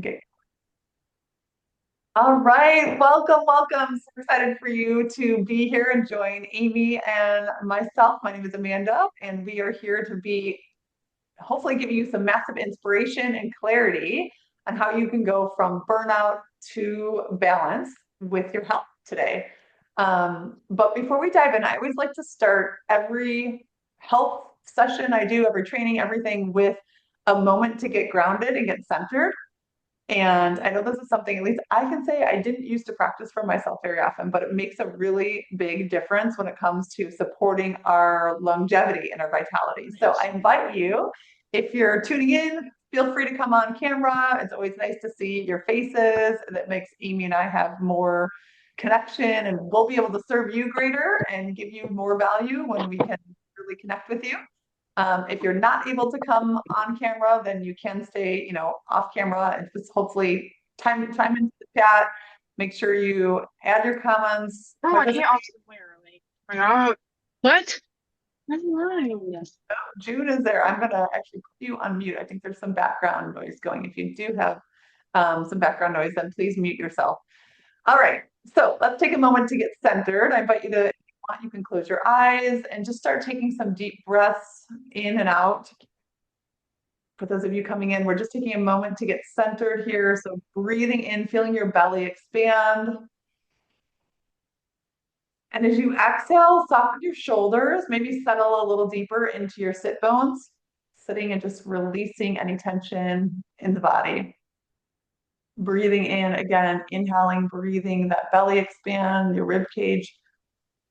get. All right, welcome. So excited for you to be here and join Amy and myself. My name is Amanda, and we are here to be hopefully giving you some massive inspiration and clarity on how you can go from burnout to balance with your health today. But before we dive in, I always like to start every health session I do, every training, everything with a moment to get grounded and get centered. And I know this is something, at least I can say I didn't used to practice for myself very often, but it makes a really big difference when it comes to supporting our longevity and our vitality. So I invite you, if you're tuning in, feel free to come on camera. It's always nice to see your faces. That makes Amy and I have more connection, and we'll be able to serve you greater and give you more value when we can really connect with you. If you're not able to come on camera, then you can stay, off camera and just hopefully time into the chat. Make sure you add your comments, Oh, I can't also wear like what? Never mind. June is there. I'm gonna actually put you on mute. I think there's some background noise going. If you do have some background noise, then please mute yourself. All right, so let's take a moment to get centered. I invite you to, if you want, you can close your eyes and just start taking some deep breaths in and out. For those of you coming in, we're just taking a moment to get centered here. So breathing in, feeling your belly expand. And as you exhale, soften your shoulders, maybe settle a little deeper into your sit bones, sitting and just releasing any tension in the body. Breathing in again, inhaling, breathing, that belly expand, your rib cage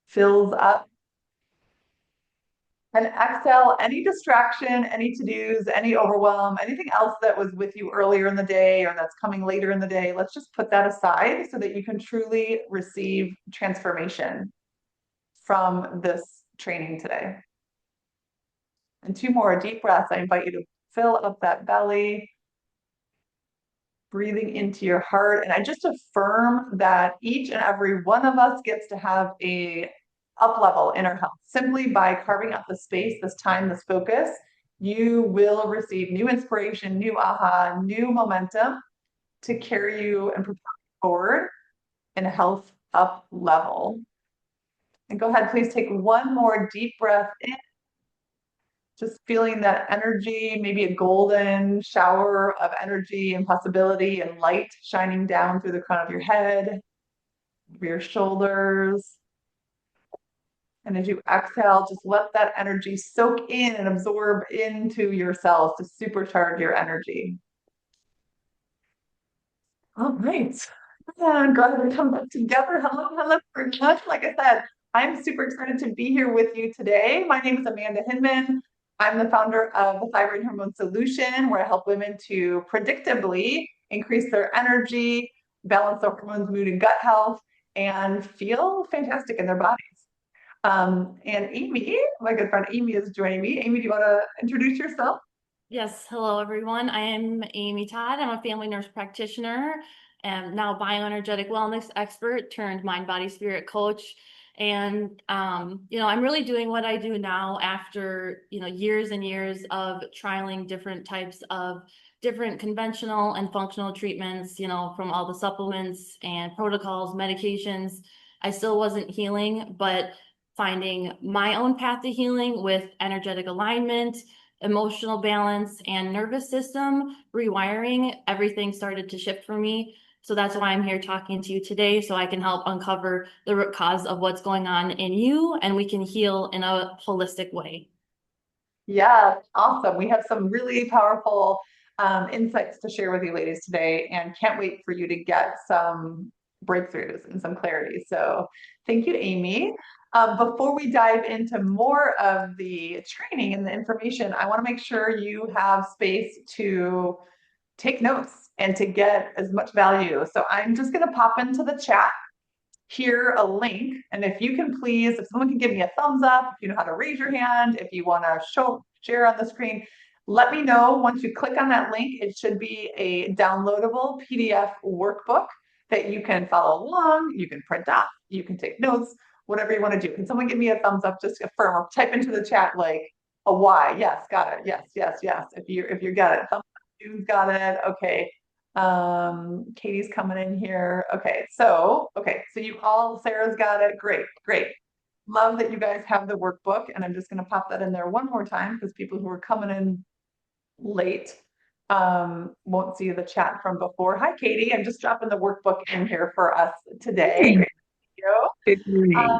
fills up. And exhale any distraction, any to-dos, any overwhelm, anything else that was with you earlier in the day or that's coming later in the day. Let's just put that aside so that you can truly receive transformation from this training today. And two more deep breaths. I invite you to fill up that belly, breathing into your heart. And I just affirm that each and every one of us gets to have a up level in our health simply by carving out the space, this time, this focus. You will receive new inspiration, new aha, new momentum to carry you and propel you forward in a health up level. And go ahead, please take one more deep breath in, just feeling that energy, maybe a golden shower of energy and possibility and light shining down through the crown of your head, your shoulders. And as you exhale, just let that energy soak in and absorb into your cells to supercharge your energy. All right. And go ahead and come back together. Hello very much. Like I said, I'm super excited to be here with you today. My name is Amanda Hinman. I'm the founder of the Thyroid Hormone Solution, where I help women to predictably increase their energy, balance their hormones, mood, and gut health, and feel fantastic in their bodies. And Amy, my good friend Amy, is joining me. Amy, do you want to introduce yourself? Yes, hello everyone. I am Amy Todd. I'm a family nurse practitioner and now bioenergetic wellness expert turned mind, body, spirit coach. And I'm really doing what I do now after, years and years of trialing different types of different conventional and functional treatments, from all the supplements and protocols, medications. I still wasn't healing, but finding my own path to healing with energetic alignment, emotional balance, and nervous system rewiring, everything started to shift for me. So that's why I'm here talking to you today, so I can help uncover the root cause of what's going on in you and we can heal in a holistic way. Yeah, awesome. We have some really powerful insights to share with you ladies today, and can't wait for you to get some breakthroughs and some clarity. So thank you, Amy. Before we dive into more of the training and the information, I want to make sure you have space to take notes and to get as much value. So I'm just going to pop into the chat here a link. And if you can please, if someone can give me a thumbs up, if you know how to raise your hand, if you want to share on the screen, let me know. Once you click on that link, it should be a downloadable PDF workbook that you can follow along, you can print off, you can take notes, whatever you want to do. Can someone give me a thumbs up, just affirm, or type into the chat like a Y? Yes, got it. Yes. If you got it. Thumbs up, you've got it. Okay. Katie's coming in here. Okay, so you all, Sarah's got it. Great, great. Love that you guys have the workbook, and I'm just going to pop that in there one more time because people who are coming in late won't see the chat from before. Hi, Katie. I'm just dropping the workbook in here for us today. Hey, Great to meet you. good morning.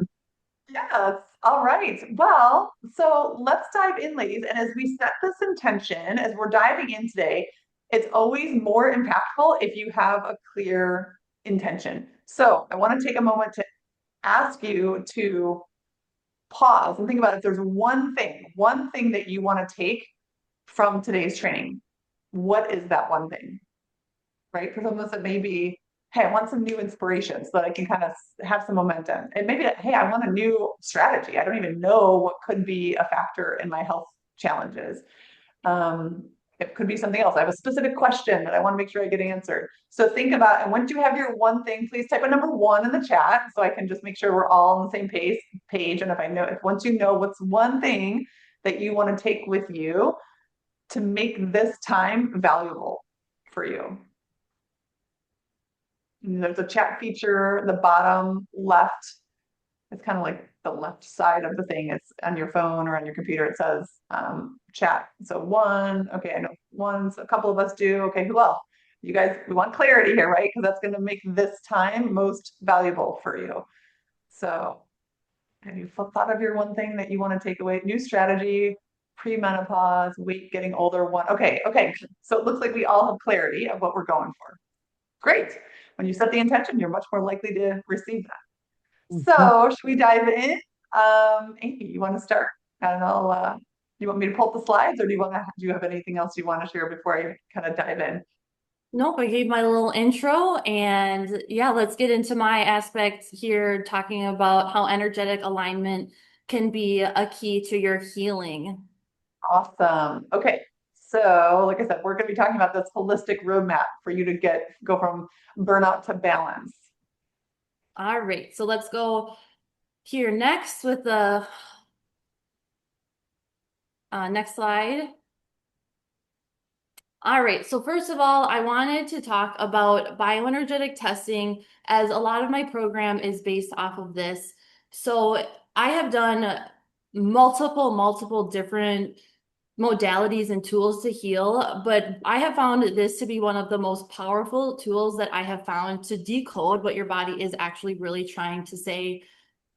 Yes. All right. Well, so let's dive in, ladies. And as we set this intention, as we're diving in today, it's always more impactful if you have a clear intention. So I want to take a moment to ask you to pause and think about if there's one thing that you want to take from today's training. What is that one thing? Right? For some of us, it may be, hey, I want some new inspiration so that I can kind of have some momentum. And maybe, hey, I want a new strategy. I don't even know what could be a factor in my health challenges. It could be something else. I have a specific question that I want to make sure I get answered. So think about, and once you have your one thing, please type a number one in the chat so I can just make sure we're all on the same page. And if once you know what's one thing that you want to take with you to make this time valuable for you. And there's a chat feature, the bottom left. It's kind of like the left side of the thing. It's on your phone or on your computer. It says chat. So one, okay, I know one's a couple of us do. Okay, who else? You guys, we want clarity here, right? Because that's going to make this time most valuable for you. So have you thought of your one thing that you want to take away? New strategy, premenopause, weight getting older, one. Okay. So it looks like we all have clarity of what we're going for. Great. When you set the intention, you're much more likely to receive that. Mhm. So should we dive in? Amy, you want to start? And you want me to pull up the slides or do you have anything else you want to share before I kind of dive in? Nope, I gave my little intro and yeah, let's get into my aspect here, talking about how energetic alignment can be a key to your healing. Awesome. Okay. So, like I said, we're going to be talking about this holistic roadmap for you to go from burnout to balance. All right, so let's go here next with the next slide. All right, so first of all, I wanted to talk about bioenergetic testing as a lot of my program is based off of this. So I have done multiple different modalities and tools to heal, but I have found this to be one of the most powerful tools that I have found to decode what your body is actually really trying to say.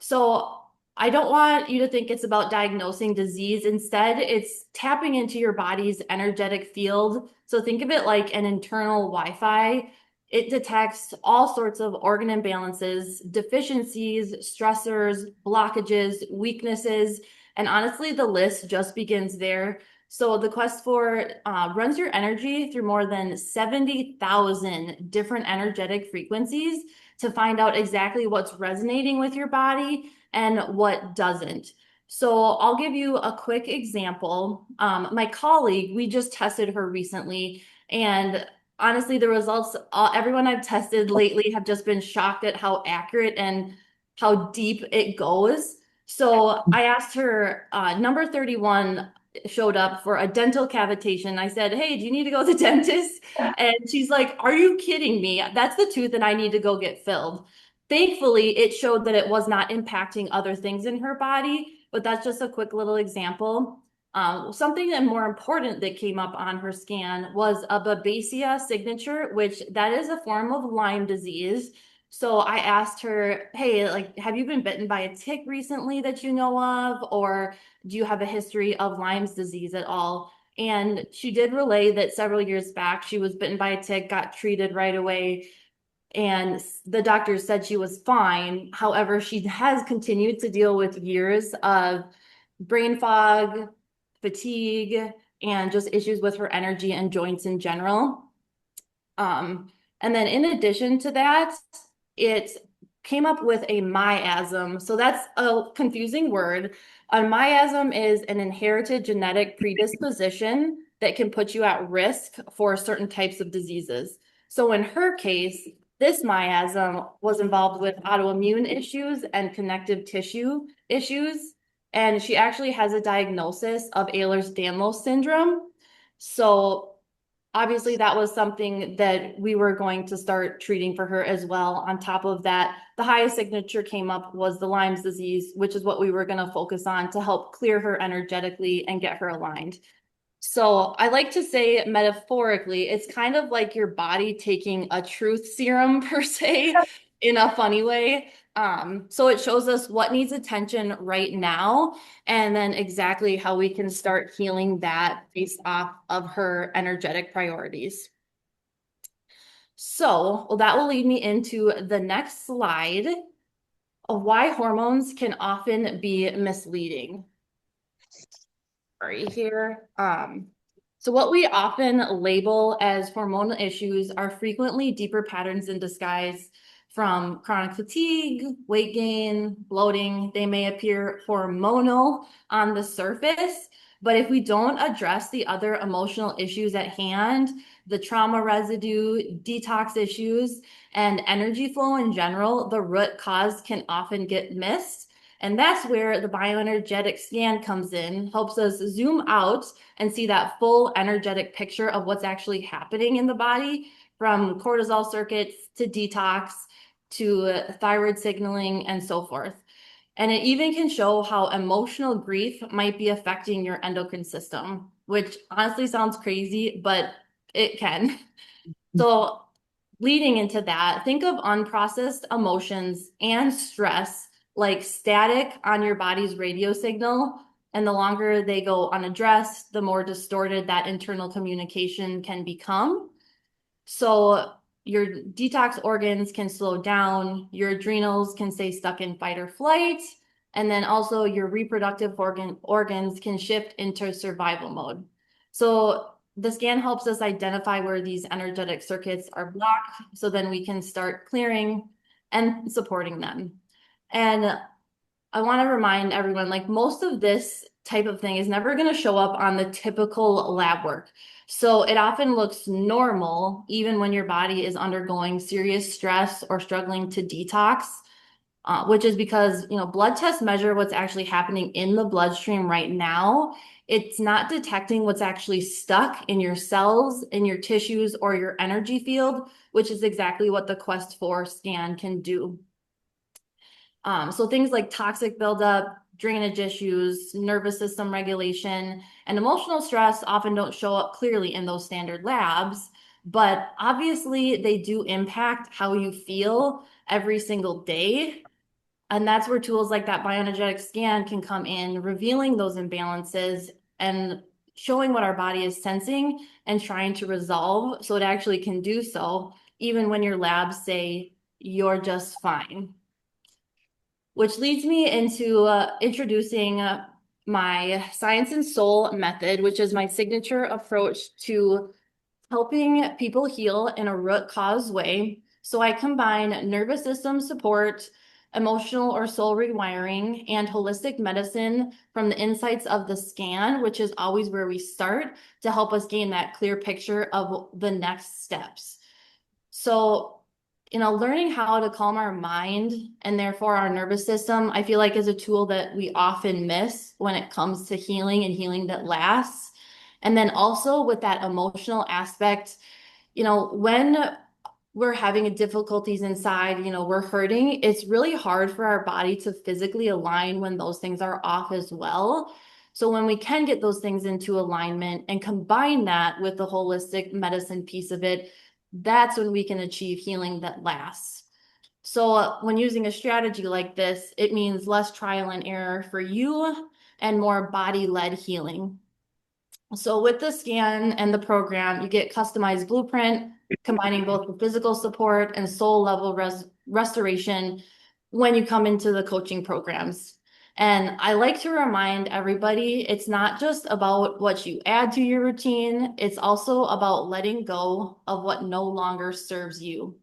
So I don't want you to think it's about diagnosing disease. Instead, it's tapping into your body's energetic field. So think of it like an internal Wi-Fi. It detects all sorts of organ imbalances, deficiencies, stressors, blockages, weaknesses, and honestly, the list just begins there. So the Quest for runs your energy through more than 70,000 different energetic frequencies to find out exactly what's resonating with your body and what doesn't. So I'll give you a quick example. My colleague, we just tested her recently, and honestly, the results, everyone I've tested lately have just been shocked at how accurate and how deep it goes. So I asked her, number 31 showed up for a dental cavitation. I said, hey, do you need to go to the dentist? And she's like, are you kidding me? That's the tooth that I need to go get filled. Thankfully, it showed that it was not impacting other things in her body, but that's just a quick little example. Something that more important that came up on her scan was a Babesia signature, which that is a form of Lyme disease. So I asked her, hey, like, have you been bitten by a tick recently that you know of? Or do you have a history of Lyme's disease at all? And she did relay that several years back, she was bitten by a tick, got treated right away, and the doctor said she was fine. However, she has continued to deal with years of brain fog, fatigue, and just issues with her energy and joints in general. And then in addition to that, it came up with a miasm. So that's a confusing word. A miasm is an inherited genetic predisposition that can put you at risk for certain types of diseases. So in her case, this miasm was involved with autoimmune issues and connective tissue issues. And she actually has a diagnosis of Ehlers-Danlos syndrome. So obviously that was something that we were going to start treating for her as well. On top of that, the highest signature came up was the Lyme's disease, which is what we were going to focus on to help clear her energetically and get her aligned. So I like to say metaphorically, it's kind of like your body taking a truth serum per se in a funny way. So it shows us what needs attention right now, and then exactly how we can start healing that based off of her energetic priorities. So, well, that will lead me into the next slide of why hormones can often be misleading. Sorry here. So what we often label as hormonal issues are frequently deeper patterns in disguise from chronic fatigue, weight gain, bloating. They may appear hormonal on the surface, but if we don't address the other emotional issues at hand, the trauma residue, detox issues, and energy flow in general, the root cause can often get missed. And that's where the bioenergetic scan comes in, helps us zoom out and see that full energetic picture of what's actually happening in the body, from cortisol circuits to detox to thyroid signaling and so forth. And it even can show how emotional grief might be affecting your endocrine system, which honestly sounds crazy, but it can. So leading into that, think of unprocessed emotions and stress like static on your body's radio signal. And the longer they go unaddressed, the more distorted that internal communication can become. So your detox organs can slow down, your adrenals can stay stuck in fight or flight, and then also your reproductive organs can shift into survival mode. So the scan helps us identify where these energetic circuits are blocked, so then we can start clearing and supporting them. And I want to remind everyone, like most of this type of thing is never going to show up on the typical lab work. So it often looks normal, even when your body is undergoing serious stress or struggling to detox, which is because, blood tests measure what's actually happening in the bloodstream right now. It's not detecting what's actually stuck in your cells, in your tissues, or your energy field, which is exactly what the Quest 4 scan can do. So things like toxic buildup, drainage issues, nervous system regulation, and emotional stress often don't show up clearly in those standard labs, but obviously they do impact how you feel every single day. And that's where tools like that bioenergetic scan can come in, revealing those imbalances and showing what our body is sensing and trying to resolve so it actually can do so, even when your labs say you're just fine. Which leads me into introducing my Science and Soul method, which is my signature approach to helping people heal in a root cause way. So I combine nervous system support, emotional or soul rewiring, and holistic medicine from the insights of the scan, which is always where we start to help us gain that clear picture of the next steps. So, learning how to calm our mind and therefore our nervous system, I feel like is a tool that we often miss when it comes to healing and healing that lasts. And then also with that emotional aspect, when we're having difficulties inside, we're hurting, it's really hard for our body to physically align when those things are off as well. So when we can get those things into alignment and combine that with the holistic medicine piece of it, that's when we can achieve healing that lasts. So when using a strategy like this, it means less trial and error for you and more body-led healing. So with the scan and the program, you get customized blueprint, combining both the physical support and soul level restoration when you come into the coaching programs. And I like to remind everybody, it's not just about what you add to your routine, it's also about letting go of what no longer serves you.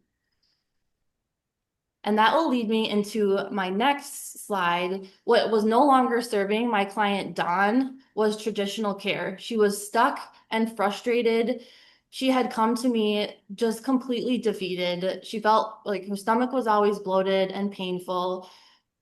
And that will lead me into my next slide. What was no longer serving my client Dawn was traditional care. She was stuck and frustrated. She had come to me just completely defeated. She felt like her stomach was always bloated and painful.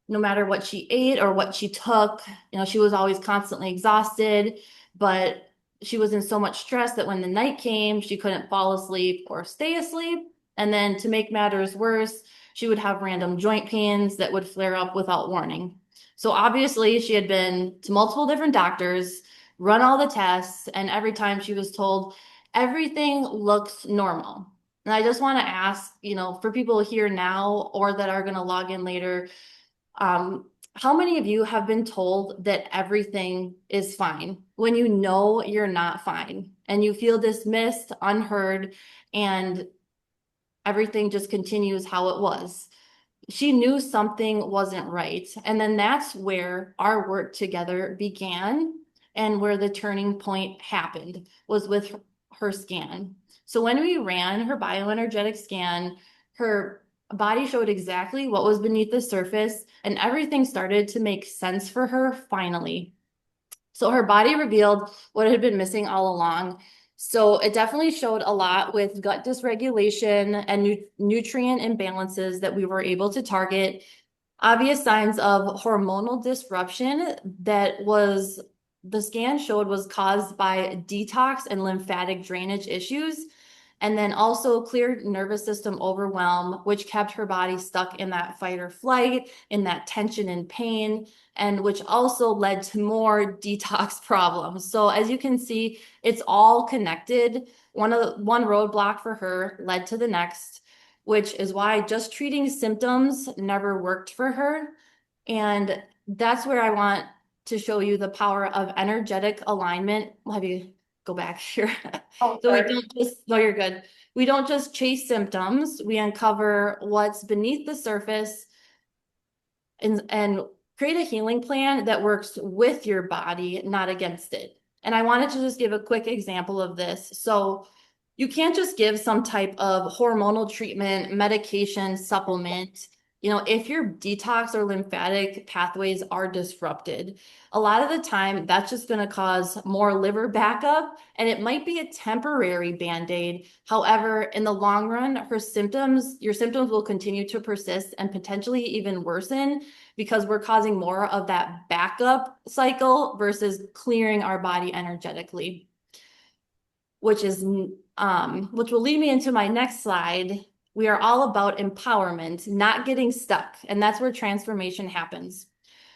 No matter what she ate or what she took, she was always constantly exhausted, but she was in so much stress that when the night came, she couldn't fall asleep or stay asleep. And then to make matters worse, she would have random joint pains that would flare up without warning. So obviously, she had been to multiple different doctors, run all the tests, and every time she was told everything looks normal. And I just want to ask, for people here now or that are going to log in later, um, how many of you have been told that everything is fine when you know you're not fine and you feel dismissed, unheard, and everything just continues how it was? She knew something wasn't right. And then that's where our work together began and where the turning point happened was with her scan. So when we ran her bioenergetic scan, her body showed exactly what was beneath the surface and everything started to make sense for her finally. So her body revealed what had been missing all along. So it definitely showed a lot with gut dysregulation and nutrient imbalances that we were able to target. Obvious signs of hormonal disruption that was the scan showed was caused by detox and lymphatic drainage issues. And then also clear nervous system overwhelm, which kept her body stuck in that fight or flight, in that tension and pain, and which also led to more detox problems. So as you can see, it's all connected. One roadblock for her led to the next, which is why just treating symptoms never worked for her. And that's where I want to show you the power of energetic alignment. I'll have you go back here. Oh, So we sorry. don't just, no, you're good. We don't just chase symptoms, we uncover what's beneath the surface and create a healing plan that works with your body, not against it. And I wanted to just give a quick example of this. So you can't just give some type of hormonal treatment, medication, supplement, if your detox or lymphatic pathways are disrupted. A lot of the time, that's just going to cause more liver backup, and it might be a temporary band-aid. However, in the long run, your symptoms will continue to persist and potentially even worsen because we're causing more of that backup cycle versus clearing our body energetically, which will lead me into my next slide. We are all about empowerment, not getting stuck, and that's where transformation happens.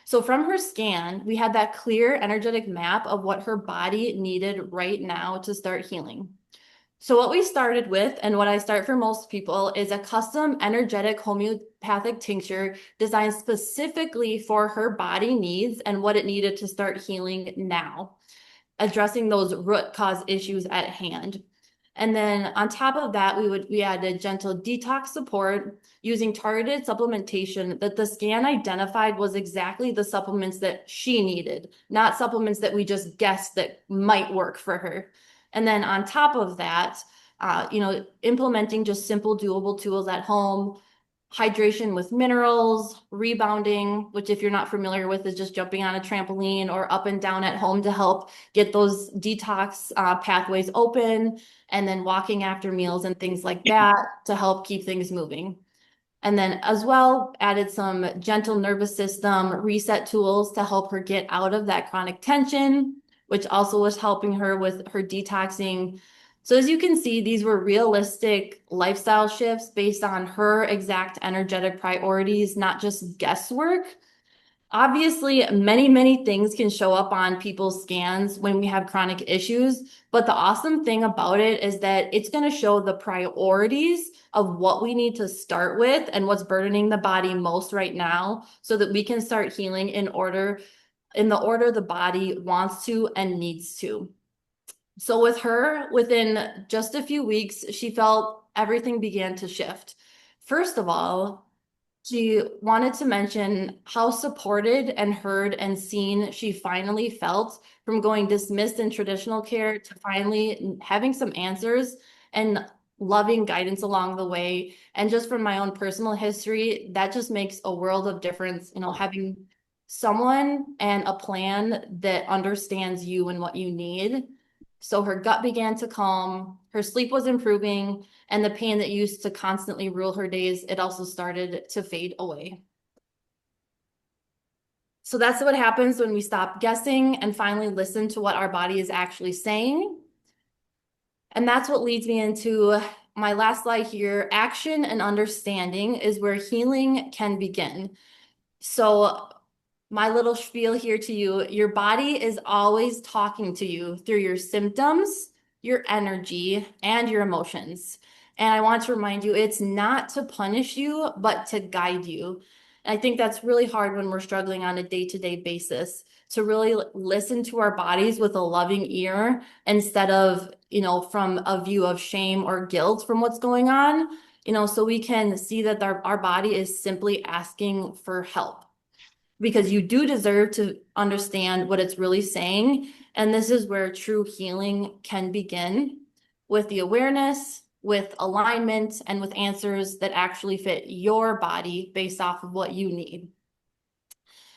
So from her scan, we had that clear energetic map of what her body needed right now to start healing. So what we started with, and what I start for most people, is a custom energetic homeopathic tincture designed specifically for her body needs and what it needed to start healing now, addressing those root cause issues at hand. And then on top of that, we added gentle detox support using targeted supplementation that the scan identified was exactly the supplements that she needed, not supplements that we just guessed that might work for her. And then on top of that, implementing just simple doable tools at home, hydration with minerals, rebounding, which if you're not familiar with is just jumping on a trampoline or up and down at home to help get those detox pathways open, and then walking after meals and things like that to help keep things moving. And then as well, added some gentle nervous system reset tools to help her get out of that chronic tension, which also was helping her with her detoxing. So as you can see, these were realistic lifestyle shifts based on her exact energetic priorities, not just guesswork. Obviously, many, many things can show up on people's scans when we have chronic issues, but the awesome thing about it is that it's going to show the priorities of what we need to start with and what's burdening the body most right now so that we can start healing in the order the body wants to and needs to. So with her, within just a few weeks, she felt everything began to shift. First of all, she wanted to mention how supported and heard and seen she finally felt from going dismissed in traditional care to finally having some answers and loving guidance along the way. And just from my own personal history, that just makes a world of difference, having someone and a plan that understands you and what you need. So her gut began to calm, her sleep was improving, and the pain that used to constantly rule her days, it also started to fade away. So that's what happens when we stop guessing and finally listen to what our body is actually saying. And that's what leads me into my last slide here. Action and understanding is where healing can begin. So my little spiel here to you, your body is always talking to you through your symptoms, your energy, and your emotions. And I want to remind you, it's not to punish you, but to guide you. And I think that's really hard when we're struggling on a day-to-day basis to really listen to our bodies with a loving ear instead of, from a view of shame or guilt from what's going on, so we can see that our body is simply asking for help because you do deserve to understand what it's really saying. And this is where true healing can begin with the awareness, with alignment, and with answers that actually fit your body based off of what you need.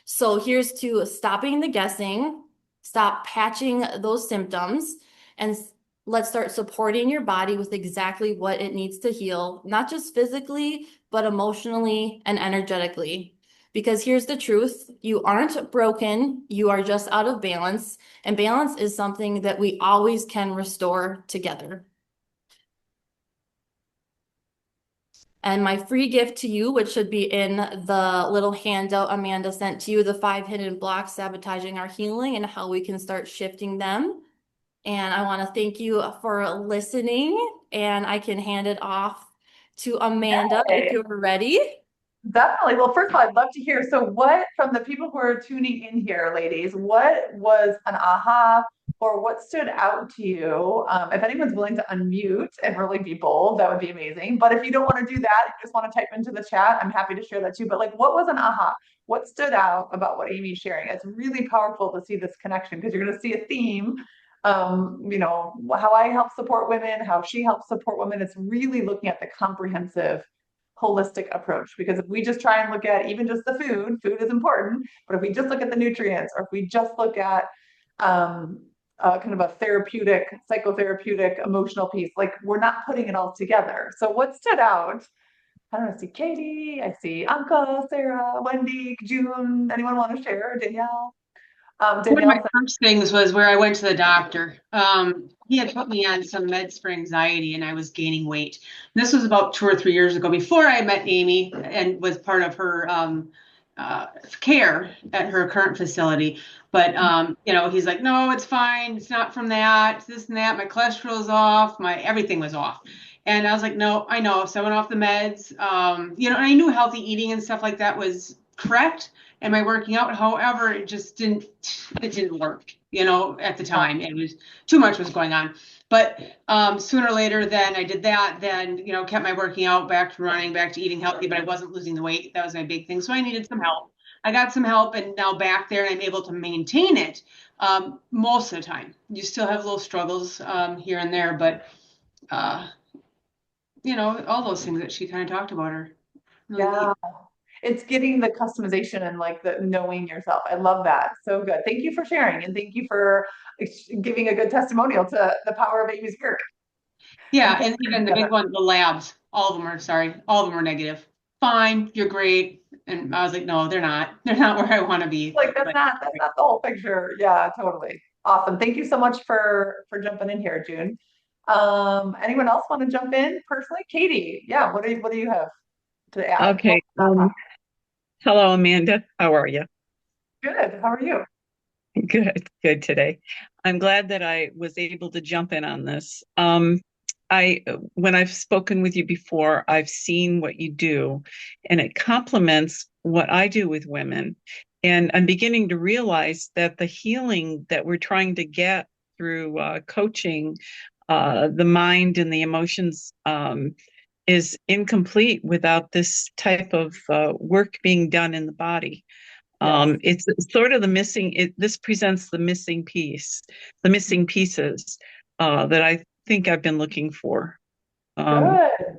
So here's to stopping the guessing, stop patching those symptoms, and let's start supporting your body with exactly what it needs to heal, not just physically, but emotionally and energetically. Because here's the truth, you aren't broken, you are just out of balance, and balance is something that we always can restore together. And my free gift to you, which should be in the little handout Amanda sent to you, the 5 hidden blocks sabotaging our healing and how we can start shifting them. And I want to thank you for listening. And I can hand it off to Amanda if Hey. you're ready. Definitely. Well, first of all, I'd love to hear. So, what from the people who are tuning in here, ladies, what was an aha or what stood out to you? If anyone's willing to unmute and really be bold, that would be amazing. But if you don't want to do that, you just want to type into the chat, I'm happy to share that too. But, like, what was an aha? What stood out about what Amy's sharing? It's really powerful to see this connection because you're going to see a theme. How I help support women, how she helps support women. It's really looking at the comprehensive holistic approach because if we just try and look at even just the food is important, but if we just look at the nutrients or if we just look at kind of a therapeutic, psychotherapeutic, emotional piece, like we're not putting it all together. So what stood out? I don't know, I see Katie, I see Anka, Sarah, Wendy, June. Anyone want to share? Danielle? One of Danielle my said, first things was where I went to the doctor. He had put me on some meds for anxiety and I was gaining weight. This was about 2 or 3 years ago before I met Amy and was part of her care at her current facility. But he's like, no, it's fine. It's not from that, this and that. My cholesterol's off. My everything was off. And I was like, no, I know. So I went off the meds. And I knew healthy eating and stuff like that was correct. Am I working out? However, it didn't work, at the time. It was too much was going on. But sooner or later, then I did that, then, kept my working out, back to running, back to eating healthy, but I wasn't losing the weight. That was my big thing. So I needed some help. I got some help and now back there and I'm able to maintain it most of the time. You still have little struggles here and there, but, all those things that she kind of talked about are really yeah, neat. it's getting the customization and like the knowing yourself. I love that. So good. Thank you for sharing and thank you for giving a good testimonial to the power of Amy's work and Yeah, putting and it even the together. big one, the labs, all of them are negative. Fine, you're great. And I was like, no, they're not. They're not where I want to be. Like But that's not the whole picture. Yeah, totally. Awesome. Thank you so much for jumping in here, June. Anyone else want to jump in personally? Katie, yeah, what do you have to add? Okay. Hello, Amanda. How are you? Good. How are you? Good today. I'm glad that I was able to jump in on this. I when I've spoken with you before, I've seen what you do, and it complements what I do with women. And I'm beginning to realize that the healing that we're trying to get through coaching, the mind and the emotions, is incomplete without this type of work being done in the body. Yes. It's sort of the missing, this presents the missing piece, the missing pieces that I think I've been looking for. Um, Good.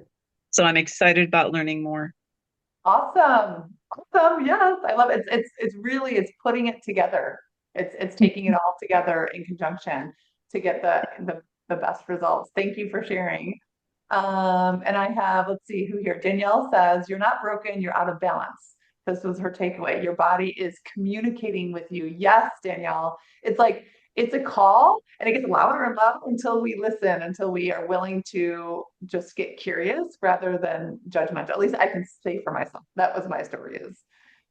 so I'm excited about learning more. Awesome. Awesome. Yes. I love it. It's really it's putting it together. It's taking it all together in conjunction to get the best results. Thank you for sharing. And I have, let's see who here. Danielle says, you're not broken, you're out of balance. This was her takeaway. Your body is communicating with you. Yes, Danielle. It's like it's a call and it gets louder and louder until we listen, until we are willing to just get curious rather than judgmental. At least I can say for myself. That was my story is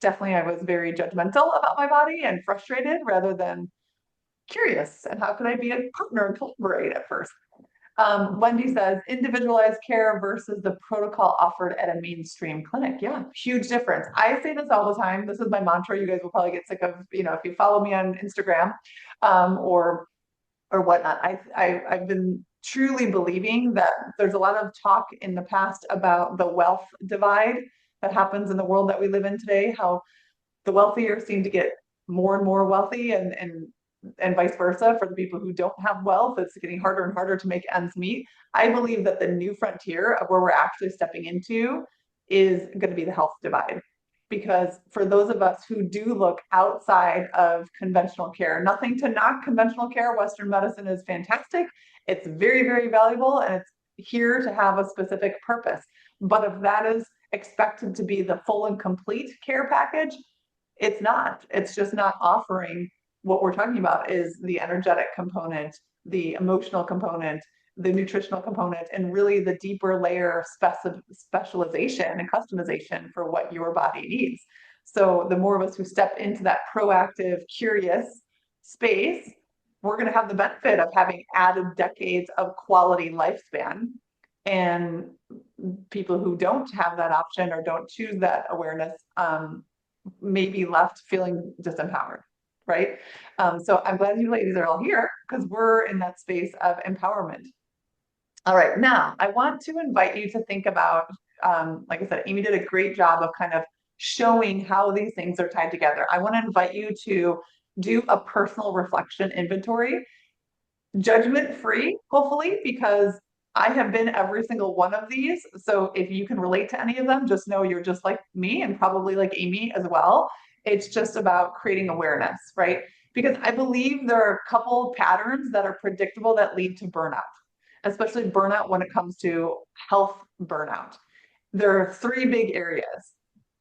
definitely I was very judgmental about my body and frustrated rather than curious. And how could I be a partner and collaborate at first? Wendy says individualized care versus the protocol offered at a mainstream clinic. Yeah, huge difference. I say this all the time. This is my mantra. You guys will probably get sick of, if you follow me on Instagram, or whatnot. I've been truly believing that there's a lot of talk in the past about the wealth divide that happens in the world that we live in today, how the wealthier seem to get more and more wealthy and vice versa for the people who don't have wealth. It's getting harder and harder to make ends meet. I believe that the new frontier of where we're actually stepping into is going to be the health divide. Because for those of us who do look outside of conventional care, nothing to knock conventional care, Western medicine is fantastic. It's very, very valuable and it's here to have a specific purpose. But if that is expected to be the full and complete care package, it's not. It's just not offering what we're talking about is the energetic component, the emotional component, the nutritional component, and really the deeper layer specialization and customization for what your body needs. So the more of us who step into that proactive, curious space, we're going to have the benefit of having added decades of quality lifespan. And people who don't have that option or don't choose that awareness may be left feeling disempowered. Right. So I'm glad you ladies are all here because we're in that space of empowerment. All right. Now I want to invite you to think about, like I said, Amy did a great job of kind of showing how these things are tied together. I want to invite you to do a personal reflection inventory, judgment free, hopefully, because I have been every single one of these. So if you can relate to any of them, just know you're just like me and probably like Amy as well. It's just about creating awareness, right? Because I believe there are a couple patterns that are predictable that lead to burnout, especially burnout when it comes to health burnout. There are three big areas.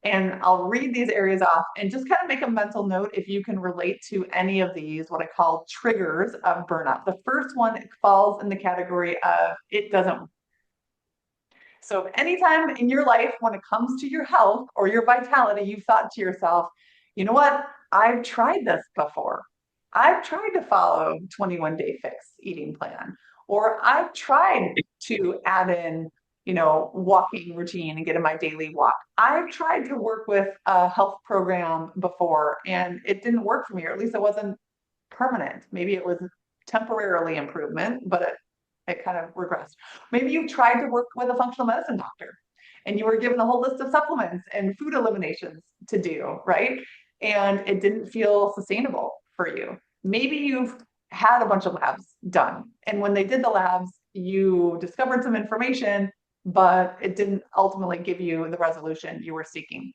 And I'll read these areas off and just kind of make a mental note if you can relate to any of these, what I call triggers of burnout. The first one falls in the category of it doesn't. So if anytime in your life, when it comes to your health or your vitality, you've thought to yourself, you know what? I've tried this before. I've tried to follow 21-day fixed eating plan, or I've tried to add in, walking routine and get in my daily walk. I've tried to work with a health program before and it didn't work for me, or at least it wasn't permanent. Maybe it was temporarily improvement, but it kind of regressed. Maybe you tried to work with a functional medicine doctor and you were given a whole list of supplements and food eliminations to do, right? And it didn't feel sustainable for you. Maybe you've had a bunch of labs done. And when they did the labs, you discovered some information, but it didn't ultimately give you the resolution you were seeking.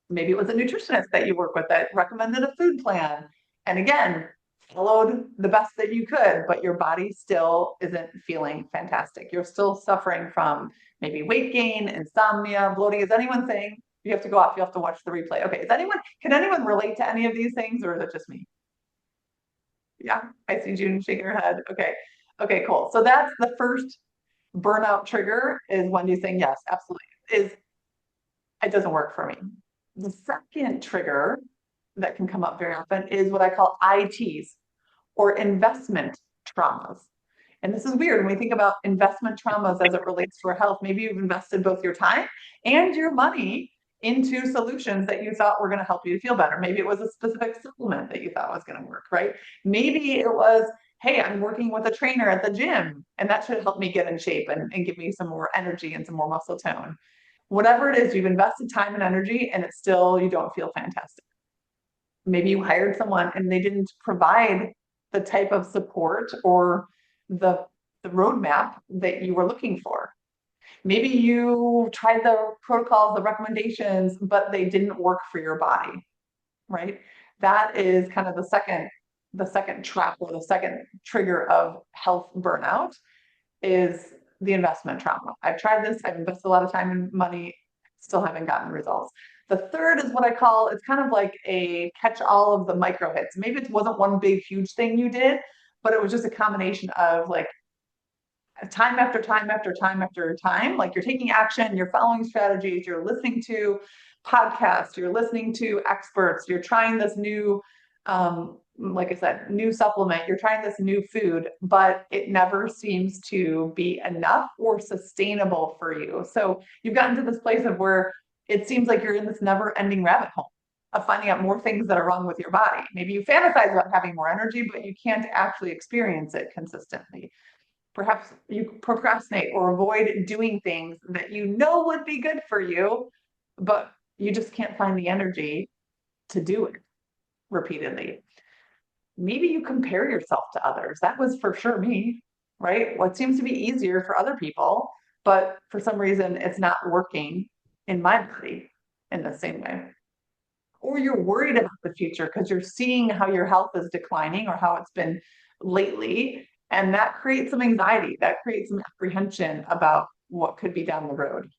Maybe it was a nutritionist that you work with that recommended a food plan. And again, followed the best that you could, but your body still isn't feeling fantastic. You're still suffering from maybe weight gain, insomnia, bloating. Is anyone saying you have to go off? You have to watch the replay. Okay. Can anyone relate to any of these things or is it just me? Yeah. I see June shaking her head. Okay. Okay, cool. So that's the first burnout trigger is Wendy saying, yes, absolutely. It doesn't work for me. The second trigger that can come up very often is what I call ITs or investment traumas. And this is weird when we think about investment traumas as it relates to our health. Maybe you've invested both your time and your money into solutions that you thought were going to help you to feel better. Maybe it was a specific supplement that you thought was going to work, right? Maybe it was, hey, I'm working with a trainer at the gym and that should help me get in shape and give me some more energy and some more muscle tone. Whatever it is, you've invested time and energy and it's still, you don't feel fantastic. Maybe you hired someone and they didn't provide the type of support or the roadmap that you were looking for. Maybe you tried the protocols, the recommendations, but they didn't work for your body, right? That is kind of the second trap or the second trigger of health burnout is the investment trauma. I've tried this, I've invested a lot of time and money, still haven't gotten results. The third is what I call, it's kind of like a catch-all of the micro hits. Maybe it wasn't one big, huge thing you did, but it was just a combination of like time after time after time after time. Like you're taking action, you're following strategies, you're listening to podcasts, you're listening to experts, you're trying this new, like I said, new supplement, you're trying this new food, but it never seems to be enough or sustainable for you. So you've gotten to this place of where it seems like you're in this never ending rabbit hole of finding out more things that are wrong with your body. Maybe you fantasize about having more energy, but you can't actually experience it consistently. Perhaps you procrastinate or avoid doing things that you know would be good for you, but you just can't find the energy to do it repeatedly. Maybe you compare yourself to others. That was for sure me, right? What seems to be easier for other people, but for some reason it's not working in my body in the same way. Or you're worried about the future because you're seeing how your health is declining or how it's been lately. And that creates some anxiety, that creates some apprehension about what could be down the road.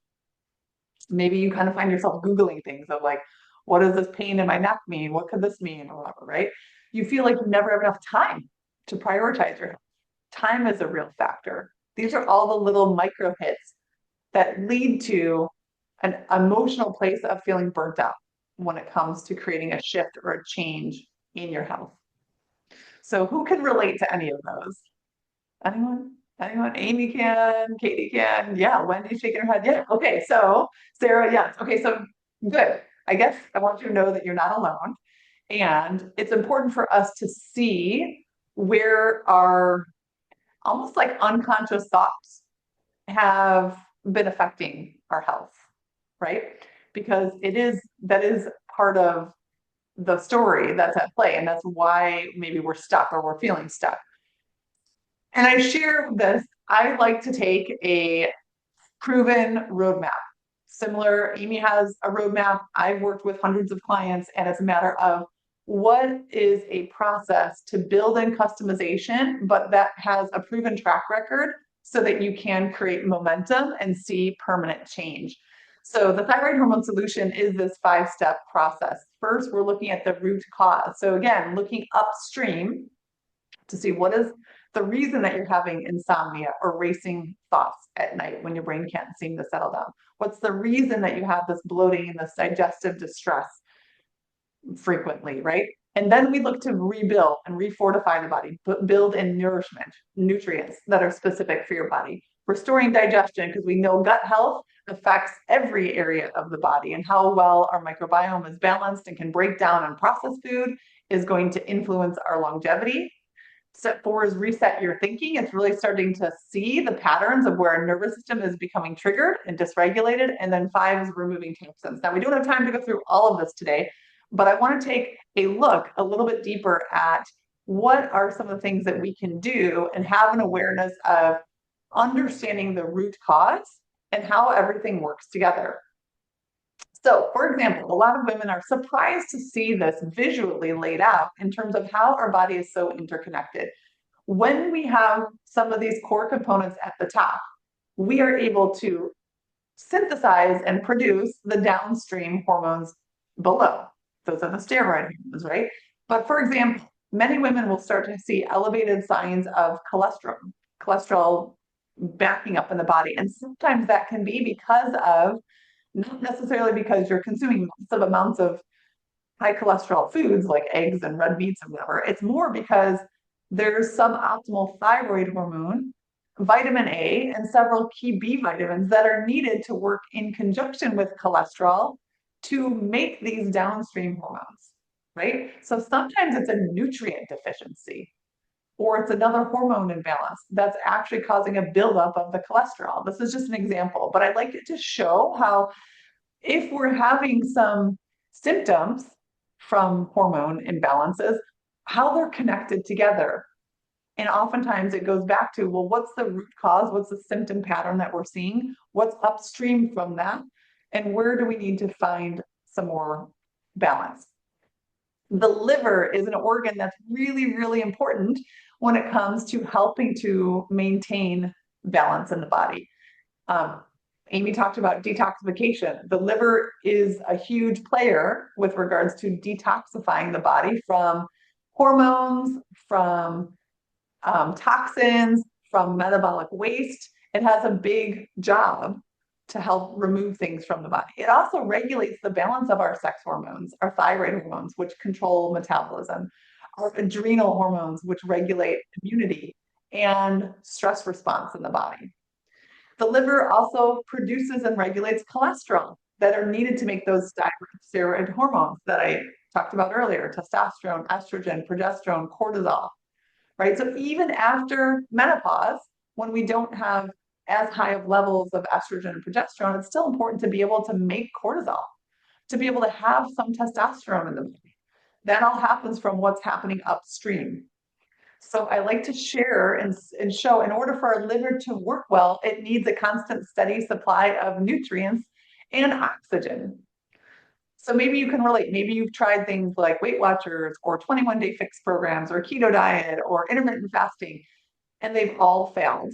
Maybe you kind of find yourself Googling things of like, what does this pain in my neck mean? What could this mean? Or whatever, right? You feel like you never have enough time to prioritize your health. Time is a real factor. These are all the little micro hits that lead to an emotional place of feeling burnt out when it comes to creating a shift or a change in your health. So who can relate to any of those? Anyone? Anyone? Amy can, Katie can. Yeah, Wendy's shaking her head. Yeah. Okay. So Sarah, yes. Okay. So good. I guess I want you to know that you're not alone. And it's important for us to see where our almost like unconscious thoughts have been affecting our health, right? Because that is part of the story that's at play. And that's why maybe we're stuck or we're feeling stuck. And I share this, I like to take a proven roadmap. Similar, Amy has a roadmap. I've worked with hundreds of clients, and it's a matter of what is a process to build in customization, but that has a proven track record so that you can create momentum and see permanent change. So the thyroid hormone solution is this 5-step process. First, we're looking at the root cause. So again, looking upstream to see what is the reason that you're having insomnia or racing thoughts at night when your brain can't seem to settle down. What's the reason that you have this bloating and this digestive distress frequently, right? And then we look to rebuild and refortify the body, build in nourishment, nutrients that are specific for your body. Restoring digestion, because we know gut health affects every area of the body, and how well our microbiome is balanced and can break down and process food is going to influence our longevity. Step 4 is reset your thinking. It's really starting to see the patterns of where our nervous system is becoming triggered and dysregulated. And then 5 is removing toxins. Now, we don't have time to go through all of this today, but I want to take a look a little bit deeper at what are some of the things that we can do and have an awareness of understanding the root cause and how everything works together. So, for example, a lot of women are surprised to see this visually laid out in terms of how our body is so interconnected. When we have some of these core components at the top, we are able to synthesize and produce the downstream hormones below. Those are the steroid hormones, right? But for example, many women will start to see elevated signs of cholesterol backing up in the body. And sometimes that can be because of, not necessarily because you're consuming massive amounts of high cholesterol foods like eggs and red meats and whatever. It's more because there's suboptimal thyroid hormone, vitamin A, and several key B vitamins that are needed to work in conjunction with cholesterol to make these downstream hormones, right? So sometimes it's a nutrient deficiency, or it's another hormone imbalance that's actually causing a buildup of the cholesterol. This is just an example, but I'd like it to show how if we're having some symptoms from hormone imbalances, how they're connected together. And oftentimes it goes back to, well, what's the root cause? What's the symptom pattern that we're seeing? What's upstream from that? And where do we need to find some more balance? The liver is an organ that's really, really important when it comes to helping to maintain balance in the body. Amy talked about detoxification. The liver is a huge player with regards to detoxifying the body from hormones, from toxins, from metabolic waste. It has a big job to help remove things from the body. It also regulates the balance of our sex hormones, our thyroid hormones, which control metabolism, our adrenal hormones, which regulate immunity and stress response in the body. The liver also produces and regulates cholesterol that are needed to make those steroid hormones that I talked about earlier, testosterone, estrogen, progesterone, cortisol, right? So even after menopause, when we don't have as high of levels of estrogen and progesterone, it's still important to be able to make cortisol, to be able to have some testosterone in the body. That all happens from what's happening upstream. So I like to share and show, in order for our liver to work well, it needs a constant, steady supply of nutrients and oxygen. So maybe you can relate. Maybe you've tried things like Weight Watchers or 21-day fix programs or keto diet or intermittent fasting, and they've all failed.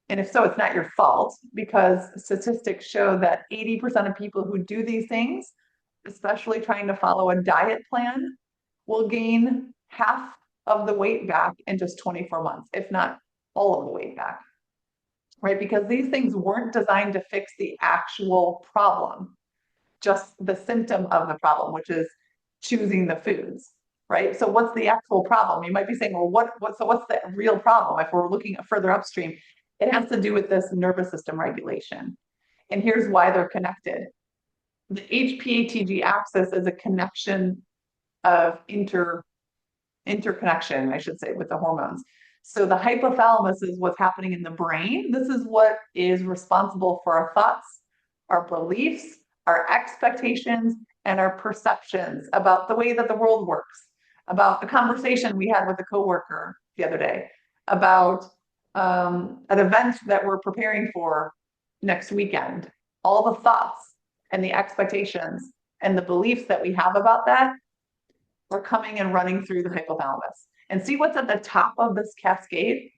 And if so, it's not your fault, because statistics show that 80% of people who do these things, especially trying to follow a diet plan, will gain half of the weight back in just 24 months, if not all of the weight back, right? Because these things weren't designed to fix the actual problem, just the symptom of the problem, which is choosing the foods, right? So what's the actual problem? You might be saying, well, what's the real problem? If we're looking further upstream, it has to do with this nervous system regulation. And here's why they're connected. The HPATG axis is a connection of interconnection, I should say, with the hormones. So the hypothalamus is what's happening in the brain. This is what is responsible for our thoughts, our beliefs, our expectations, and our perceptions about the way that the world works, about the conversation we had with a coworker the other day, about an event that we're preparing for next weekend. All the thoughts and the expectations and the beliefs that we have about that are coming and running through the hypothalamus. And see what's at the top of this cascade?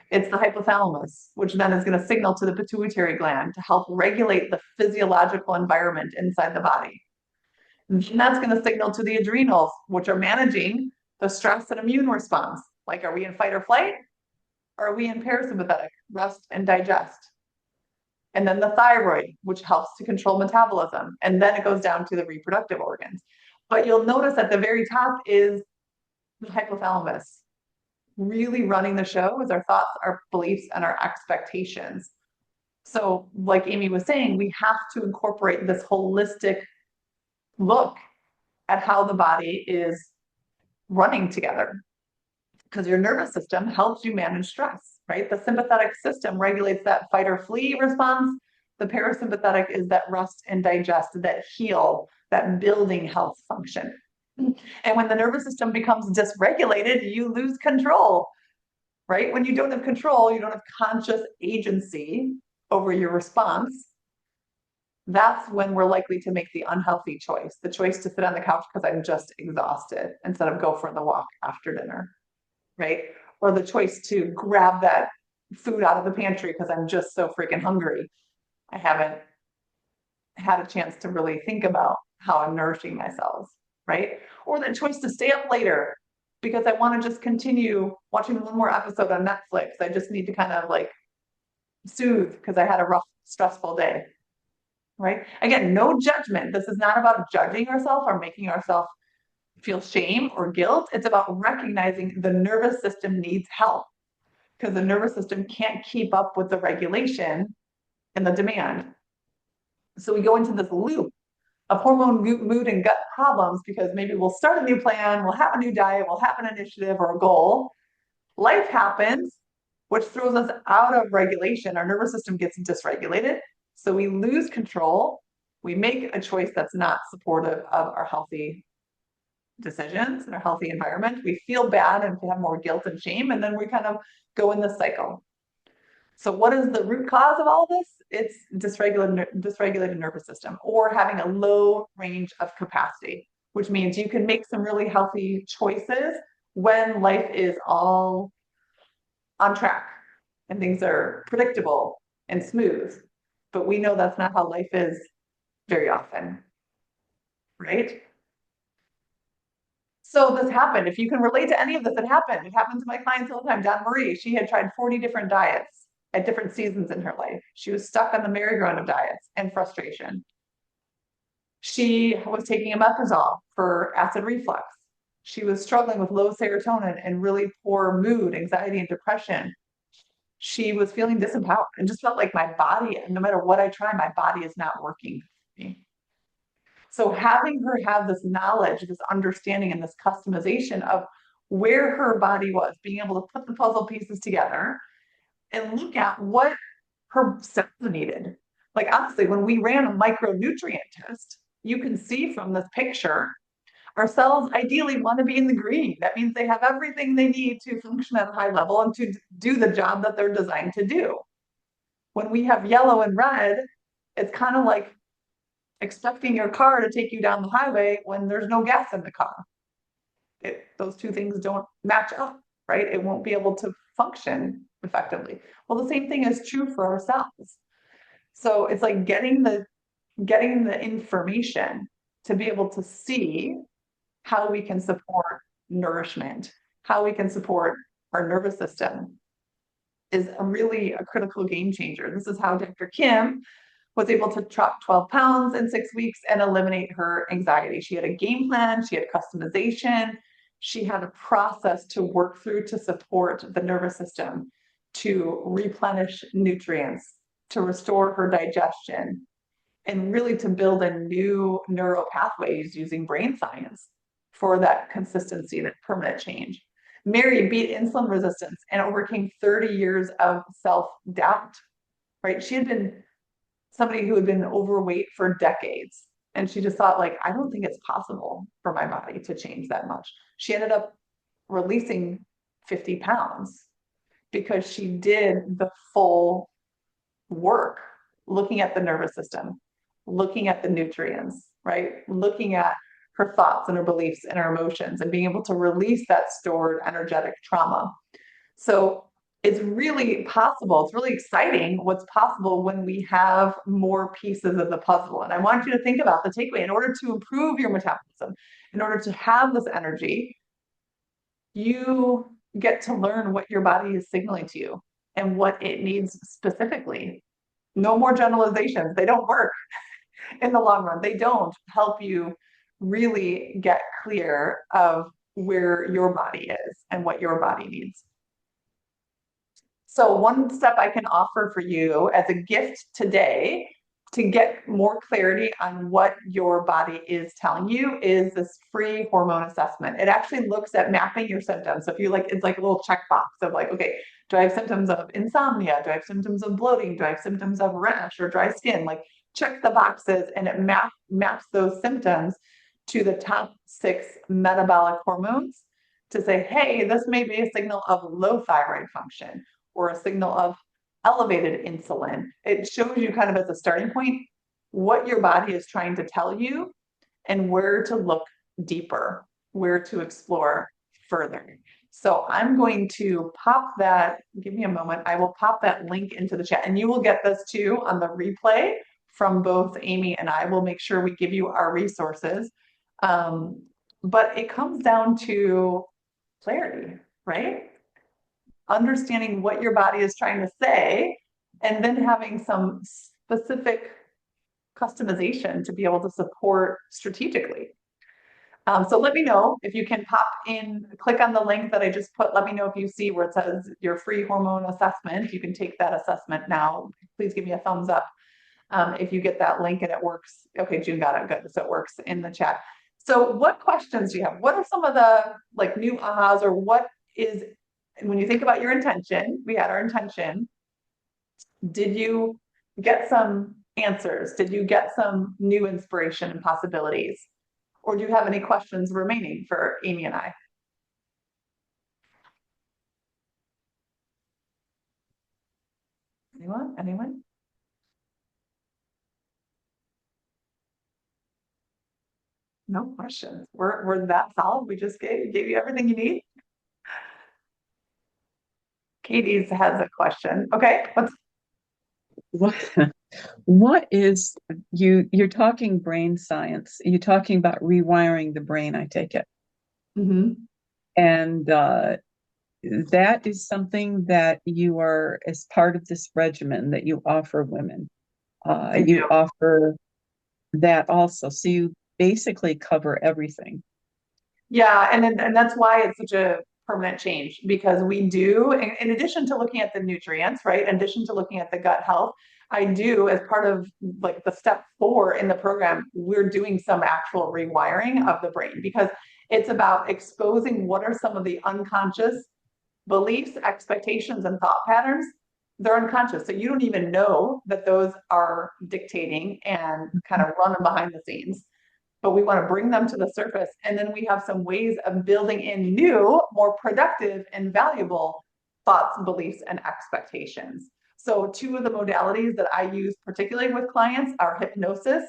It's the hypothalamus, which then is going to signal to the pituitary gland to help regulate the physiological environment inside the body. And that's going to signal to the adrenals, which are managing the stress and immune response. Like, are we in fight or flight? Or are we in parasympathetic, rest and digest? And then the thyroid, which helps to control metabolism. And then it goes down to the reproductive organs. But you'll notice at the very top is the hypothalamus. Really running the show is our thoughts, our beliefs, and our expectations. So, like Amy was saying, we have to incorporate this holistic look at how the body is running together, because your nervous system helps you manage stress, right? The sympathetic system regulates that fight or flee response. The parasympathetic is that rest and digest, that heal, that building health function. And when the nervous system becomes dysregulated, you lose control, right? When you don't have control, you don't have conscious agency over your response. That's when we're likely to make the unhealthy choice, the choice to sit on the couch because I'm just exhausted instead of go for the walk after dinner, right? Or the choice to grab that food out of the pantry because I'm just so freaking hungry. I haven't had a chance to really think about how I'm nourishing myself, right? Or the choice to stay up later because I want to just continue watching one more episode on Netflix. I just need to kind of like soothe because I had a rough, stressful day, right? Again, no judgment. This is not about judging ourselves or making ourselves feel shame or guilt. It's about recognizing the nervous system needs help, because the nervous system can't keep up with the regulation and the demand. So we go into this loop of hormone, mood, and gut problems because maybe we'll start a new plan, we'll have a new diet, we'll have an initiative or a goal. Life happens, which throws us out of regulation. Our nervous system gets dysregulated. So we lose control. We make a choice that's not supportive of our healthy decisions and our healthy environment. We feel bad and we have more guilt and shame. And then we kind of go in this cycle. So what is the root cause of all this? It's dysregulated nervous system, or having a low range of capacity, which means you can make some really healthy choices when life is all on track and things are predictable and smooth. but we know that's not how life is very often, right? So this happened. If you can relate to any of this, it happened. It happened to my clients all the time. Dawn Marie, she had tried 40 different diets at different seasons in her life. She was stuck on the merry-go-round of diets and frustration. She was taking omeprazole for acid reflux. She was struggling with low serotonin and really poor mood, anxiety, and depression. She was feeling disempowered and just felt like my body, no matter what I try, my body is not working for me. So having her have this knowledge, this understanding, and this customization of where her body was, being able to put the puzzle pieces together and look at what her cells needed. Like honestly, when we ran a micronutrient test, you can see from this picture, our cells ideally want to be in the green. That means they have everything they need to function at a high level and to do the job that they're designed to do. When we have yellow and red, it's kind of like expecting your car to take you down the highway when there's no gas in the car. Those two things don't match up, right? It won't be able to function effectively. Well, the same thing is true for ourselves. So it's like getting the information to be able to see how we can support nourishment, how we can support our nervous system is a critical game changer. This is how Dr. Kim was able to drop 12 pounds in 6 weeks and eliminate her anxiety. She had a game plan, she had customization, she had a process to work through to support the nervous system, to replenish nutrients, to restore her digestion, and really to build a new neural pathways using brain science for that consistency, that permanent change. Mary beat insulin resistance and overcame 30 years of self-doubt, right? She had been somebody who had been overweight for decades. And she just thought, like, I don't think it's possible for my body to change that much. She ended up releasing 50 pounds because she did the full work, looking at the nervous system, looking at the nutrients, right? Looking at her thoughts and her beliefs and her emotions and being able to release that stored energetic trauma. So it's really possible. It's really exciting what's possible when we have more pieces of the puzzle. And I want you to think about the takeaway. In order to improve your metabolism, in order to have this energy, you get to learn what your body is signaling to you and what it needs specifically. No more generalizations. They don't work in the long run. They don't help you really get clear of where your body is and what your body needs. So one step I can offer for you as a gift today to get more clarity on what your body is telling you is this free hormone assessment. It actually looks at mapping your symptoms. So if you like, it's like a little checkbox of like, okay, do I have symptoms of insomnia? Do I have symptoms of bloating? Do I have symptoms of rash or dry skin? Like check the boxes and it maps those symptoms to the top 6 metabolic hormones to say, hey, this may be a signal of low thyroid function or a signal of elevated insulin. It shows you kind of as a starting point what your body is trying to tell you and where to look deeper, where to explore further. So I'm going to pop that, give me a moment, I will pop that link into the chat and you will get this too on the replay from both Amy and I. Will make sure we give you our resources. But it comes down to clarity, right? Understanding what your body is trying to say, and then having some specific customization to be able to support strategically. So let me know if you can pop in, click on the link that I just put. Let me know if you see where it says your free hormone assessment. You can take that assessment now. Please give me a thumbs up if you get that link and it works. Okay, June got it. Good. So it works in the chat. So what questions do you have? What are some of the like new ahas, or what is, when you think about your intention, we had our intention, did you get some answers? Did you get some new inspiration and possibilities? Or do you have any questions remaining for Amy and I? Anyone? Anyone? No questions. We're that solid. We just gave you everything you need. Katie's has a question. Okay, What What is you're talking brain science. You're talking about rewiring the brain, I take it. Mhm. And that is something that you are, as part of this regimen that you offer women. I do. You offer that also. So you basically cover everything. Yeah, and that's why it's such a permanent change because we do, in addition to looking at the nutrients, right? In addition to looking at the gut health, I do as part of like the step 4 in the program, we're doing some actual rewiring of the brain because it's about exposing what are some of the unconscious beliefs, expectations, and thought patterns. They're unconscious. So you don't even know that those are dictating and kind of running behind the scenes, but we want to bring them to the surface. And then we have some ways of building in new, more productive and valuable thoughts, beliefs, and expectations. So two of the modalities that I use particularly with clients are hypnosis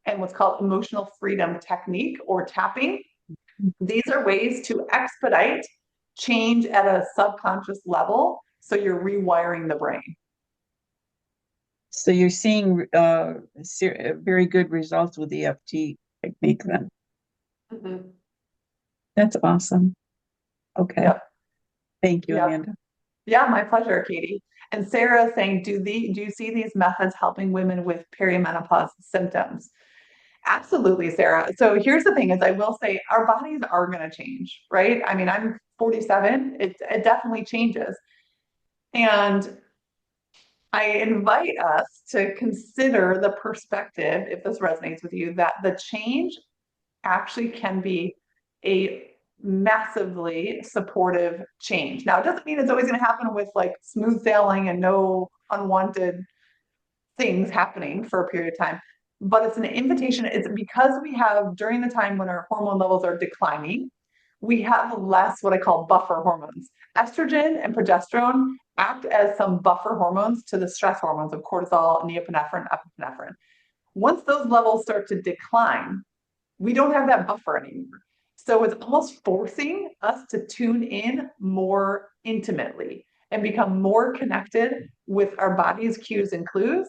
and what's called emotional freedom technique or tapping. These are ways to expedite change at a subconscious level. So you're rewiring the brain. So you're seeing very good results with the EFT technique then. Mm-hmm. That's awesome. Okay. Yep. Thank you, Yep. Amanda. Yeah, my pleasure, Katie. And Sarah is saying, do you see these methods helping women with perimenopause symptoms? Absolutely, Sarah. So here's the thing is I will say our bodies are going to change, right? I mean, I'm 47. It definitely changes. And I invite us to consider the perspective, if this resonates with you, that the change actually can be a massively supportive change. Now, it doesn't mean it's always going to happen with like smooth sailing and no unwanted things happening for a period of time, but it's an invitation. It's because we have, during the time when our hormone levels are declining, we have less what I call buffer hormones. Estrogen and progesterone act as some buffer hormones to the stress hormones of cortisol, neopinephrine, epinephrine. Once those levels start to decline, we don't have that buffer anymore. So it's almost forcing us to tune in more intimately and become more connected with our body's cues and clues.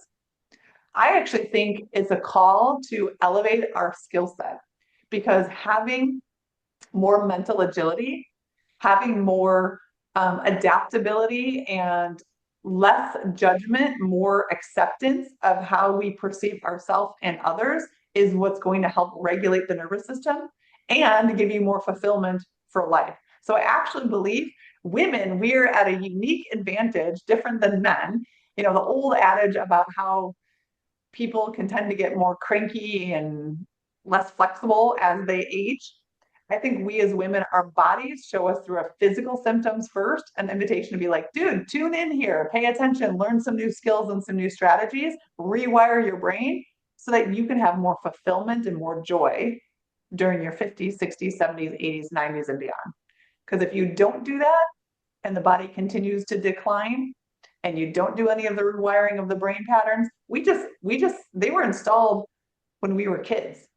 I actually think it's a call to elevate our skill set because having more mental agility, having more adaptability and less judgment, more acceptance of how we perceive ourselves and others is what's going to help regulate the nervous system and give you more fulfillment for life. So I actually believe women, we're at a unique advantage, different than men. You know, the old adage about how people can tend to get more cranky and less flexible as they age. I think we as women, our bodies show us through our physical symptoms first, an invitation to be like, dude, tune in here, pay attention, learn some new skills and some new strategies, rewire your brain so that you can have more fulfillment and more joy during your 50s, 60s, 70s, 80s, 90s, and beyond. Because if you don't do that and the body continues to decline, and you don't do any of the rewiring of the brain patterns, they were installed when we were kids.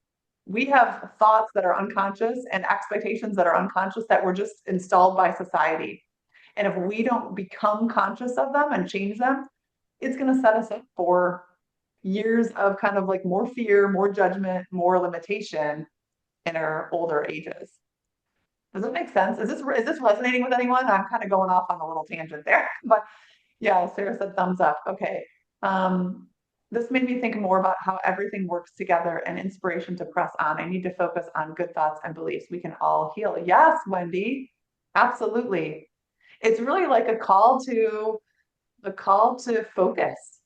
We have thoughts that are unconscious and expectations that are unconscious that were just installed by society. And if we don't become conscious of them and change them, it's going to set us up for years of kind of like more fear, more judgment, more limitation in our older ages. Does it make sense? Is this resonating with anyone? I'm kind of going off on a little tangent there, but yeah, Sarah said thumbs up. Okay. Um, this made me think more about how everything works together and inspiration to press on. I need to focus on good thoughts and beliefs. We can all heal. Yes, Wendy, absolutely. It's really like a call to focus.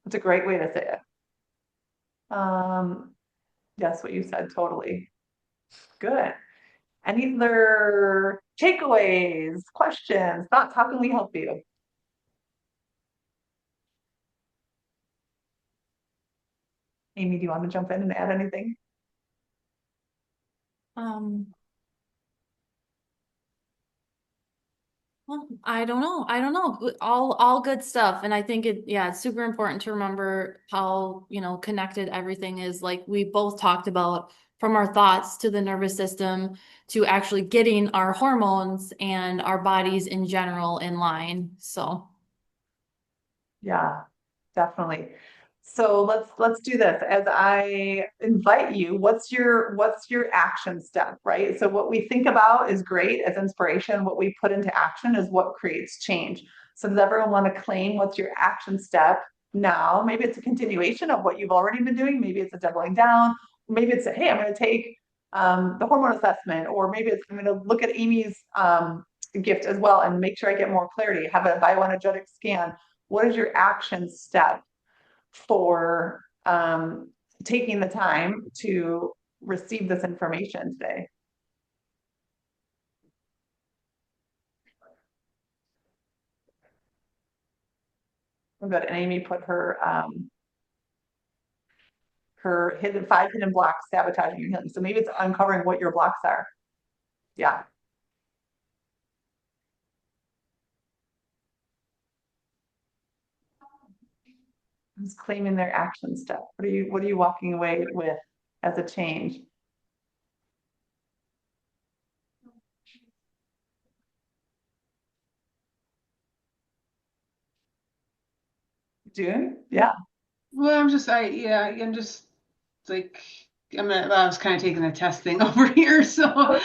It's a great way to say it. Yes, what you said, totally. Good. Any other takeaways, questions, thoughts? How can we help you? Amy, do you want to jump in and add anything? Um, well, I don't know. I don't know. All good stuff. And I think it's super important to remember how, connected everything is. Like we both talked about, from our thoughts to the nervous system to actually getting our hormones and our bodies in general in line. So Yeah, definitely. So let's do this. As I invite you, what's your action step, right? So what we think about is great as inspiration. What we put into action is what creates change. So does everyone want to claim what's your action step now? Maybe it's a continuation of what you've already been doing. Maybe it's a doubling down. Maybe it's a, hey, I'm going to take the hormone assessment, or maybe it's I'm going to look at Amy's gift as well and make sure I get more clarity. Have a bioenergetic scan. What is your action step for taking the time to receive this information today? Oh, good. And Amy put her five hidden blocks sabotaging your healing. So maybe it's uncovering what your blocks are. Yeah. Who's claiming their action step? What are you walking away with as a change? June? Yeah. Well, I'm just like, I was kind of taking a test thing over here. So,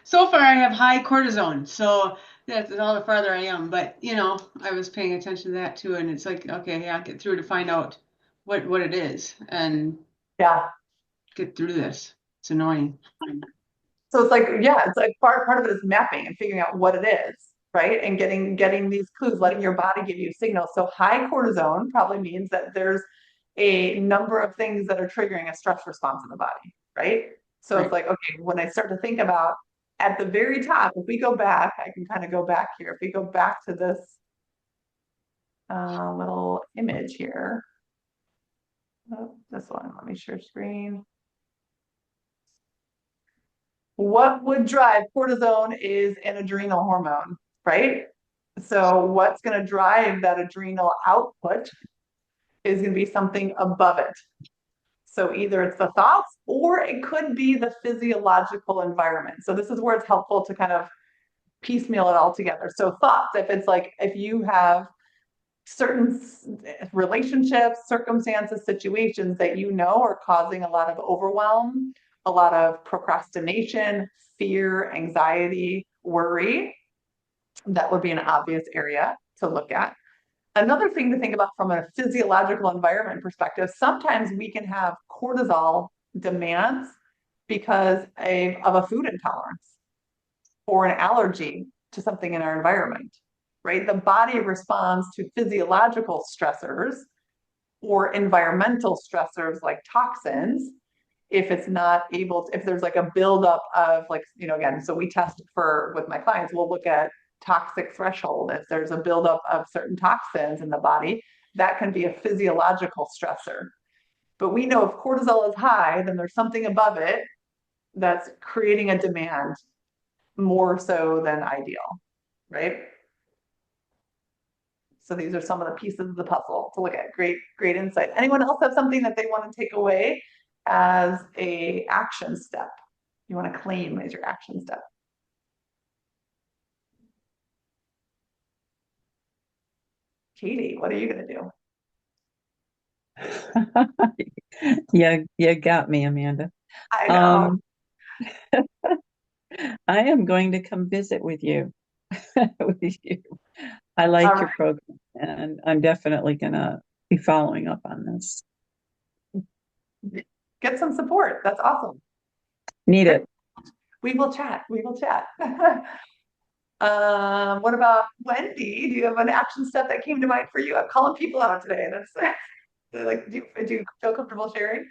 so far I have high cortisone. So that's all the farther I am. But, I was paying attention to that too. And it's like, okay, yeah, get through to find out what it is and Yeah. get through this. It's annoying. So it's like, yeah, it's like part of it is mapping and figuring out what it is, right? And getting these clues, letting your body give you signals. So high cortisone probably means that there's a number of things that are triggering a stress response in the body, right? So it's like, okay, when I start to think about at the very top, if we go back, I can kind of go back here. If we go back to this little image here, oh, this one, let me share screen. What would drive cortisone is an adrenal hormone, right? So what's going to drive that adrenal output is going to be something above it. So either it's the thoughts or it could be the physiological environment. So this is where it's helpful to kind of piecemeal it all together. So thoughts, if it's like if you have certain relationships, circumstances, situations that you know are causing a lot of overwhelm, a lot of procrastination, fear, anxiety, worry, that would be an obvious area to look at. Another thing to think about from a physiological environment perspective, sometimes we can have cortisol demands because of a food intolerance or an allergy to something in our environment, right? The body responds to physiological stressors or environmental stressors like toxins if it's not able to, if there's like a buildup of like, again, so we test for with my clients, we'll look at toxic threshold. If there's a buildup of certain toxins in the body, that can be a physiological stressor. But we know if cortisol is high, then there's something above it that's creating a demand more so than ideal, right? So these are some of the pieces of the puzzle to look at. Great insight. Anyone else have something that they want to take away as a action step? You want to claim as your action step? Katie, what are you going to do? Yeah, you got me, Amanda. I know. I am going to come visit with you. With you. I like your program, and I'm definitely gonna be following up on this. Get some support. That's awesome. Need it. We will chat. We will chat. What about Wendy? Do you have an action step that came to mind for you? I'm calling people out today. That's like, do you feel comfortable sharing?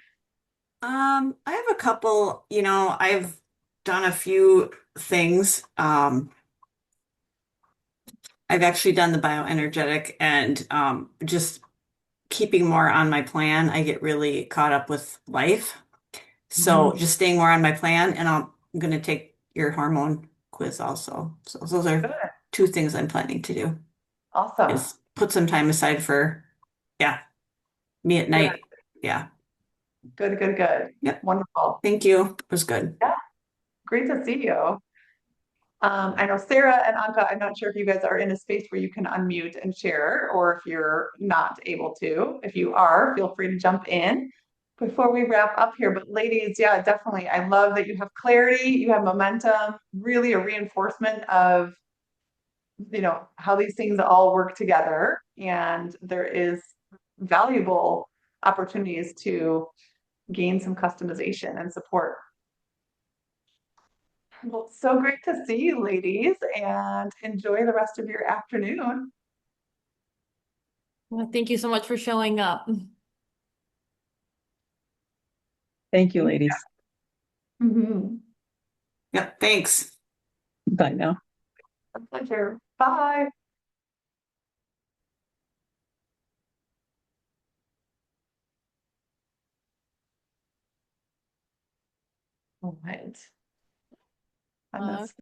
I have a couple, I've done a few things. I've actually done the bioenergetic and just keeping more on my plan. I get really caught up with life. So just staying more on my plan, and I'm going to take your hormone quiz also. So those are Good. two things I'm planning to do. Awesome. Is put some time aside for, me at night. Yeah. Good. Yep. Wonderful. Thank you. It was good. Yeah. Great to see you. I know Sarah and Anka, I'm not sure if you guys are in a space where you can unmute and share, or if you're not able to. If you are, feel free to jump in before we wrap up here. But ladies, yeah, definitely. I love that you have clarity, you have momentum, really a reinforcement of, how these things all work together. And there is valuable opportunities to gain some customization and support. Well, so great to see you, ladies, and enjoy the rest of your afternoon. Well, thank you so much for showing up. Thank you, ladies. Mhm. Yep, thanks. Bye now. A pleasure. Bye. All right. I Uh, missed